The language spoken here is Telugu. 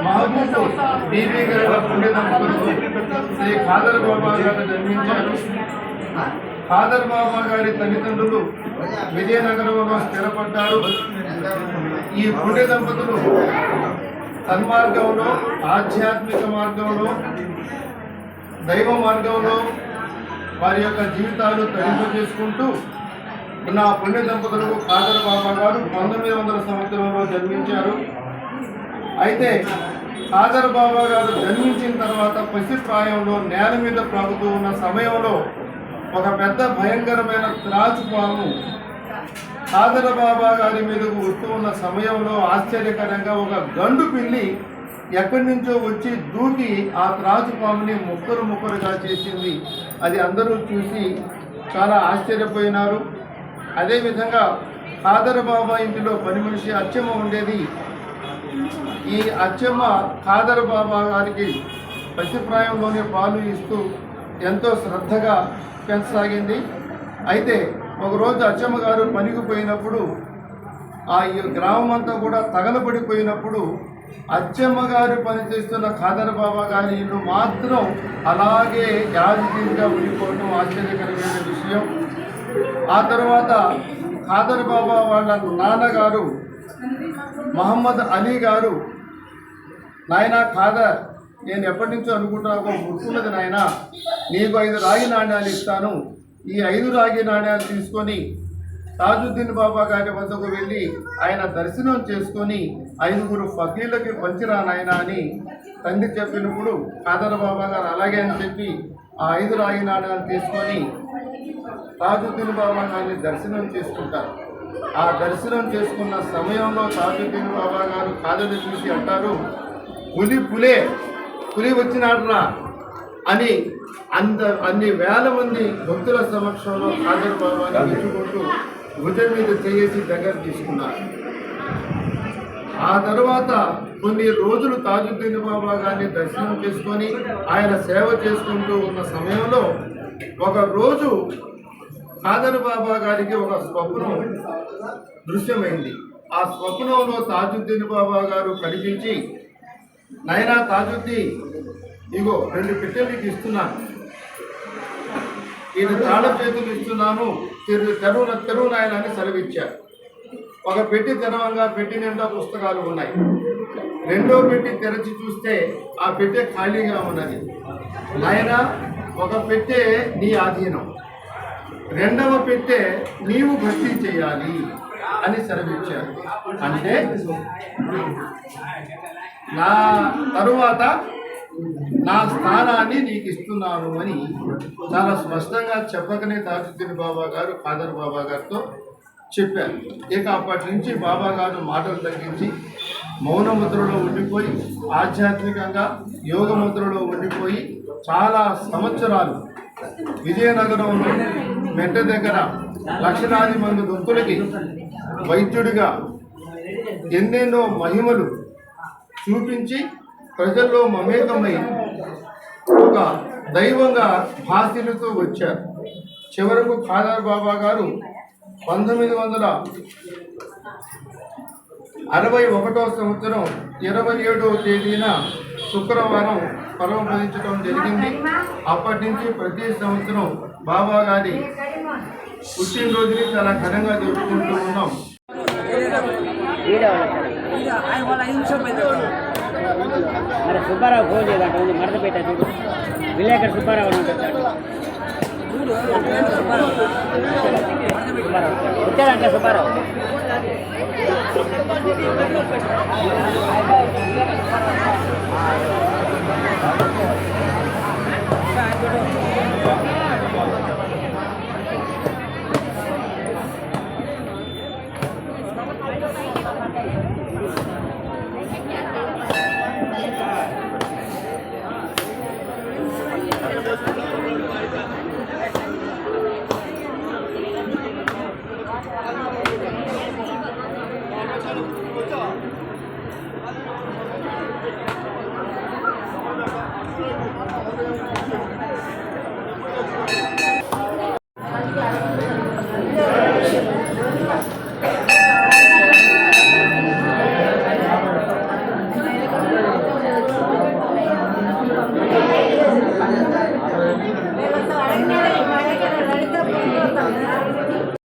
మహబూబ్ బీబీ గారి పుణ్య దంపతులు శ్రీ ఖాదర్ బాబా గారు జన్మించారు. ఖాదర్ బాబా గారి తల్లిదండ్రులు విజయనగరంలో స్థిరపడ్డారు. ఈ పుణ్య దంపతులు సన్మార్గంలో, ఆధ్యాత్మిక మార్గంలో, దైవ మార్గంలో వారి యొక్క జీవితాలు తరింప చేసుకుంటూ ఉన్న పుణ్య దంపతులకు ఖాదర్ బాబా గారు 1900 సంవత్సరంలో జన్మించారు. అయితే ఖాదర్ బాబా గారు జన్మించిన తర్వాత పసిప్రాయంలో నేల మీద ప్రాగుతూ ఉన్న సమయంలో ఒక పెద్ద భయంకరమైన త్రాచుపాము ఖాదర్ బాబా గారి మీదకు వస్తూ ఉన్న సమయంలో ఆశ్చర్యకరంగా ఒక గండు పిల్లి ఎక్కడి నుంచో వచ్చి దూకి ఆ త్రాచుపాముని ముక్కరుగా చేసింది. అది అందరూ చూసి చాలా ఆశ్చర్యపోయినారు. అదేవిధంగా ఖాదర్ బాబా ఇంటిలో పని మనిషి అచ్చమ్మ ఉండేది. ఈ అచ్చమ్మ ఖాదర్ బాబా గారికి పసిప్రాయంలోనే పాలు ఇస్తూ ఎంతో శ్రద్ధగా పెంచసాగింది. అయితే ఒకరోజు అచ్చమ్మ గారు పనికి పోయినప్పుడు ఆ గ్రామం అంతా కూడా తగలబడిపోయినప్పుడు అచ్చమ్మ గారు పనిచేస్తున్న ఖాదర్ బాబా గారి ఇల్లు మాత్రం అలాగే యాజితీగా ఉండిపోవడం ఆశ్చర్యకరమైన విషయం. ఆ తర్వాత ఖాదర్ బాబా వాళ్ళ నాన్నగారు మహమ్మద్ అలీ గారు, నాయన ఖాదర్, నేను ఎప్పటి నుంచో అనుకుంటున్నా గుర్తున్నది నాయన, నీకు 5 రాగి నాణ్యాలు ఇస్తాను. ఈ 5 రాగి నాణ్యాలు తీసుకొని తాజుద్దీన్ బాబా గారి వద్దకు వెళ్ళి ఆయన దర్శనం చేసుకొని 5 ఫకీర్లకి పంచిరా నాయన అని తండ్రి చెప్పినప్పుడు ఖాదర్ బాబా గారు అలాగే అని చెప్పి ఆ 5 రాగి నాణ్యాలు తీసుకొని తాజుద్దీన్ బాబా గారిని దర్శనం చేసుకుంటారు. ఆ దర్శనం చేసుకున్న సమయంలో తాజుద్దీన్ బాబా గారు ఖాదర్ని చూసి అంటారు, పులి వచ్చినాడురా అని అన్ని వేల మంది భక్తుల సమక్షంలో ఖాదర్ బాబాని మెచ్చుకుంటూ భుజం మీద చేసి దగ్గర తీసుకున్నారు. ఆ తర్వాత కొన్ని రోజులు తాజుద్దీన్ బాబా గారిని దర్శనం చేసుకొని ఆయన సేవ చేసుకుంటూ ఉన్న సమయంలో ఒక రోజు ఖాదర్ బాబా గారికి ఒక స్వప్నం దృశ్యమైంది. ఆ స్వప్నంలో తాజుద్దీన్ బాబా గారు కనిపించి, నాయనా తాజుద్దీన్, ఇగో 2 పెట్టెలు ఇస్తున్నాను, ఈయన తాళం చేతులు ఇస్తున్నాను, తెరువు నాయన అని సెలవిచ్చారు. ఒక పెట్టి తెరవంగా పెట్టి నిండా పుస్తకాలు ఉన్నాయి. రెండో పెట్టి తెరచి చూస్తే ఆ పెట్టె ఖాళీగా ఉన్నది. నాయన, ఒక పెట్టె నీ ఆధీనం, రెండవ పెట్టె నీవు భర్తీ చేయాలి అని సెలవిచ్చారు. అంటే నా తరువాత నా స్థానాన్ని నీకు ఇస్తున్నాను అని చాలా స్పష్టంగా చెప్పకనే తాజుద్దీన్ బాబా గారు ఖాదర్ బాబా గారితో చెప్పారు. ఇక అప్పటి నుంచి బాబా గారు మాటలు తగ్గించి మౌనముద్రలో ఉండిపోయి ఆధ్యాత్మికంగా యోగముద్రలో ఉండిపోయి చాలా సంవత్సరాలు విజయనగరంలో మెట్ట దగ్గర లక్షలాది మంది భక్తులకి వైద్యుడిగా ఎన్నెన్నో మహిమలు చూపించి ప్రజల్లో మమేకమై ఒక దైవంగా భాసిల్లుతూ వచ్చారు. చివరకు ఖాదర్ బాబా గారు 1961 సంవత్సరం 27వ తేదీన శుక్రవారం పరమపదించడం జరిగింది. అప్పటి నుంచి ప్రతి సంవత్సరం బాబా గారి పుట్టినరోజుని చాలా ఘనంగా జరుపుకుంటూ ఉన్నాం. సుబ్బారావు ఫోన్ చేయాలంట, మడత పెట్టాడు విలేకరు సుబ్బారావు వచ్చాడంట. సుబ్బారావు